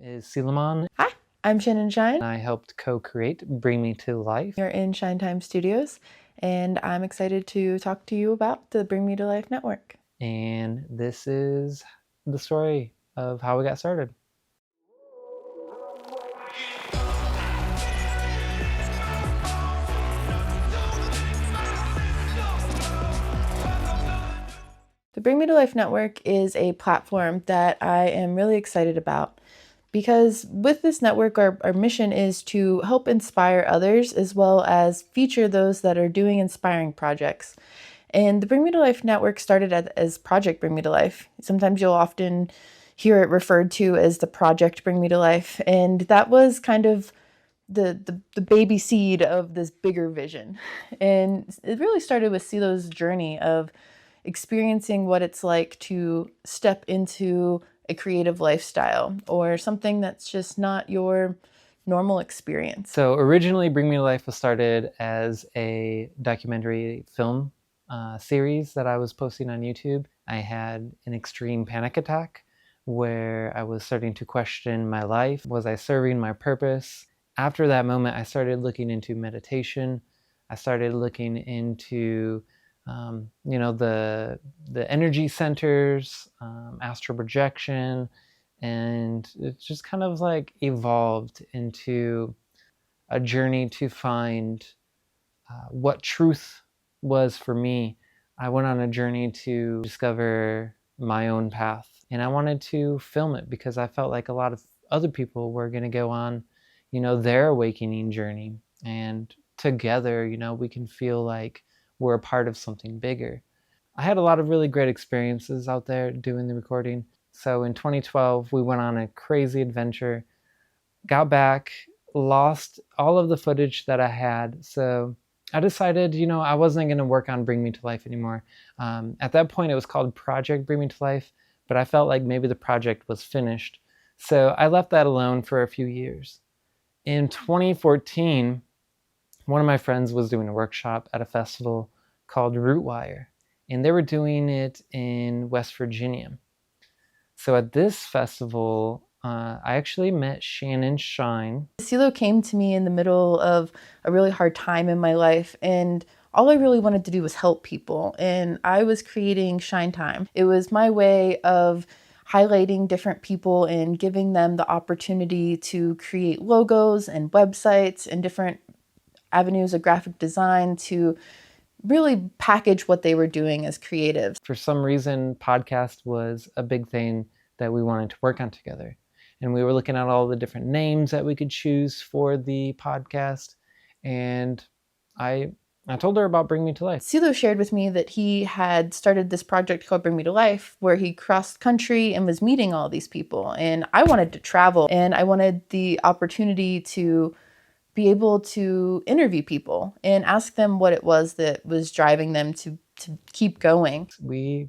Is Selomon. Hi, I'm Shannon Shine. I helped co-create Bring Me to Life. You're in Shine Time Studios, and I'm excited to talk to you about the Bring Me to Life network. And this is the story of how we got started. The Bring Me to Life network is a platform that I am really excited about because with this network, our mission is to help inspire others as well as feature those that are doing inspiring projects. And the Bring Me to Life network started as Project Bring Me to Life. Sometimes you'll often hear it referred to as the Project Bring Me to Life. And that was kind of the baby seed of this bigger vision. And it really started with Silo's journey of experiencing what it's like to step into a creative lifestyle or something that's just not your normal experience. So originally Bring Me to Life was started as a documentary film series that I was posting on YouTube. I had an extreme panic attack where I was starting to question my life. Was I serving my purpose? After that moment, I started looking into meditation. I started looking into the energy centers, astral projection, and it just kind of like evolved into a journey to find what truth was for me. I went on a journey to discover my own path, and I wanted to film it because I felt like a lot of other people were going to go on, their awakening journey, and together, we can feel like we're a part of something bigger. I had a lot of really great experiences out there doing the recording. So in 2012, we went on a crazy adventure, got back, lost all of the footage that I had. So I decided, I wasn't going to work on Bring Me to Life anymore. At that point, it was called Project Bring Me to Life, but I felt like maybe the project was finished. So I left that alone for a few years. In 2014, one of my friends was doing a workshop at a festival called Rootwire, and they were doing it in West Virginia. So at this festival, I actually met Shannon Shine. Silo came to me in the middle of a really hard time in my life, and all I really wanted to do was help people, and I was creating Shine Time. It was my way of highlighting different people and giving them the opportunity to create logos and websites and different avenues of graphic design to really package what they were doing as creatives. For some reason, podcast was a big thing that we wanted to work on together. And we were looking at all the different names that we could choose for the podcast. And I told her about Bring Me to Life. Silo shared with me that he had started this project called Bring Me to Life, where he crossed country and was meeting all these people. And I wanted to travel, and I wanted the opportunity to be able to interview people and ask them what it was that was driving them to keep going. We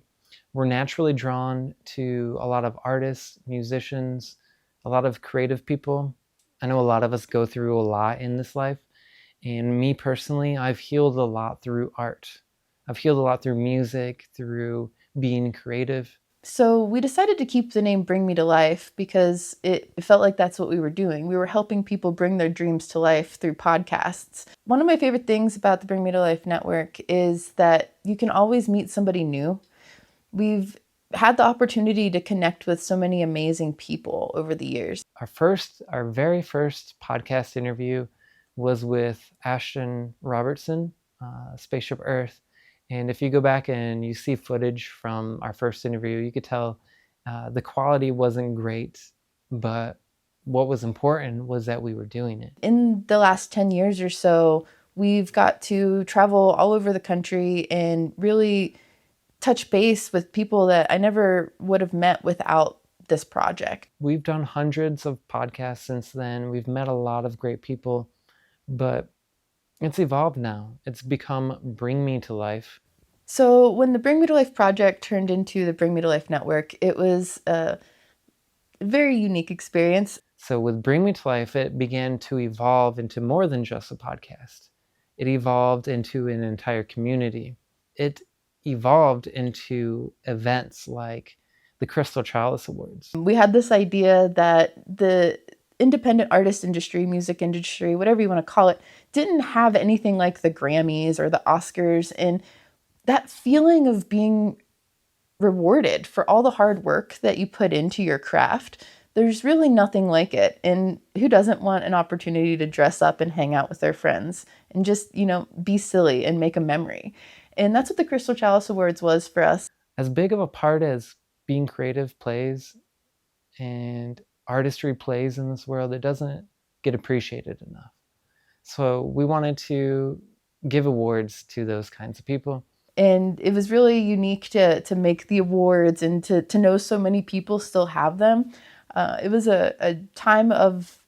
were naturally drawn to a lot of artists, musicians, a lot of creative people. I know a lot of us go through a lot in this life. And me personally, I've healed a lot through art. I've healed a lot through music, through being creative. So we decided to keep the name Bring Me to Life because it felt like that's what we were doing. We were helping people bring their dreams to life through podcasts. One of my favorite things about the Bring Me to Life network is that you can always meet somebody new. We've had the opportunity to connect with so many amazing people over the years. Our very first podcast interview was with Ashton Robertson, Spaceship Earth. And if you go back and you see footage from our first interview, you could tell the quality wasn't great, but what was important was that we were doing it. In the last 10 years or so, we've got to travel all over the country and really touch base with people that I never would have met without this project. We've done hundreds of podcasts since then. We've met a lot of great people, but it's evolved now. It's become Bring Me to Life. So when the Bring Me to Life project turned into the Bring Me to Life network, it was a very unique experience. So with Bring Me to Life, it began to evolve into more than just a podcast. It evolved into an entire community. It evolved into events like the Crystal Chalice Awards. We had this idea that the independent artist industry, music industry, whatever you want to call it, didn't have anything like the Grammys or the Oscars. And that feeling of being rewarded for all the hard work that you put into your craft, there's really nothing like it. And who doesn't want an opportunity to dress up and hang out with their friends and just, be silly and make a memory? And that's what the Crystal Chalice Awards was for us. As big of a part as being creative plays and artistry plays in this world, it doesn't get appreciated enough. So we wanted to give awards to those kinds of people. And it was really unique to make the awards and to know so many people still have them. It was a time of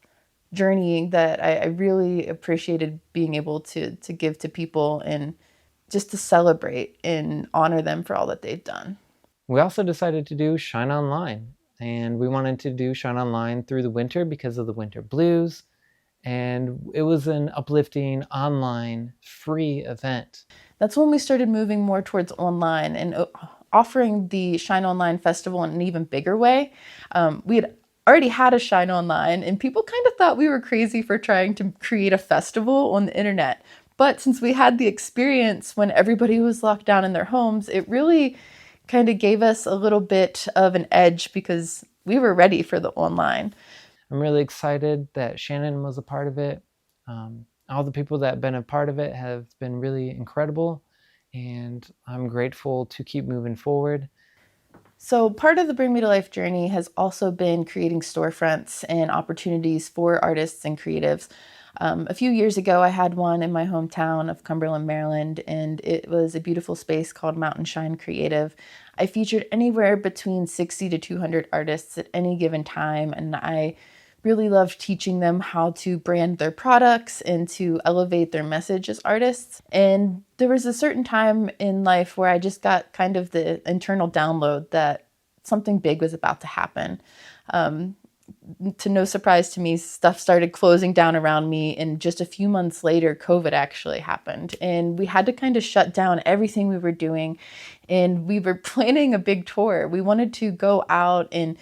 journeying that I really appreciated being able to give to people and just to celebrate and honor them for all that they've done. We also decided to do Shine Online, and we wanted to do Shine Online through the winter because of the winter blues, and it was an uplifting online free event. That's when we started moving more towards online and offering the Shine Online Festival in an even bigger way. We had already had a Shine Online, and people kind of thought we were crazy for trying to create a festival on the internet. But since we had the experience when everybody was locked down in their homes, it really kind of gave us a little bit of an edge because we were ready for the online. I'm really excited that Shannon was a part of it. All the people that have been a part of it have been really incredible, and I'm grateful to keep moving forward. So part of the Bring Me to Life journey has also been creating storefronts and opportunities for artists and creatives. A few years ago, I had one in my hometown of Cumberland, Maryland, and it was a beautiful space called Mountain Shine Creative. I featured anywhere between 60 to 200 artists at any given time, and I really loved teaching them how to brand their products and to elevate their message as artists. And there was a certain time in life where I just got kind of the internal download that something big was about to happen. To no surprise to me, stuff started closing down around me, and just a few months later, COVID actually happened, and we had to kind of shut down everything we were doing, and we were planning a big tour. We wanted to go out and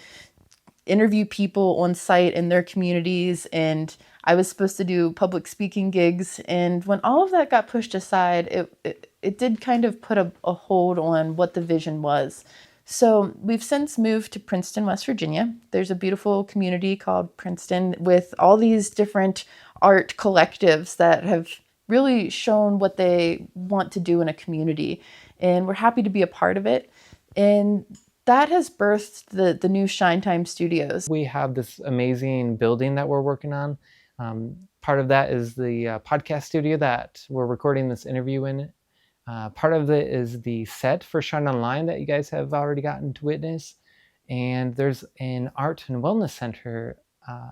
interview people on site in their communities, and I was supposed to do public speaking gigs, and when all of that got pushed aside, it did kind of put a hold on what the vision was. So we've since moved to Princeton, West Virginia. There's a beautiful community called Princeton with all these different art collectives that have really shown what they want to do in a community. And we're happy to be a part of it. And that has birthed the new Shine Time Studios. We have this amazing building that we're working on. Part of that is the podcast studio that we're recording this interview in. Part of it is the set for Shine Online that you guys have already gotten to witness. And there's an art and wellness center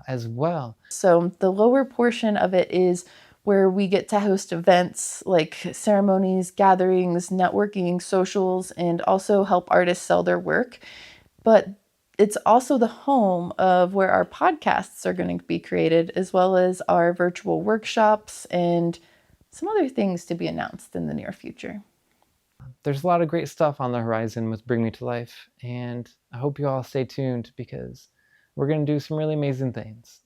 as well. So the lower portion of it is where we get to host events like ceremonies, gatherings, networking, socials, and also help artists sell their work. But it's also the home of where our podcasts are going to be created, as well as our virtual workshops and some other things to be announced in the near future. There's a lot of great stuff on the horizon with Bring Me to Life, and I hope you all stay tuned because we're going to do some really amazing things.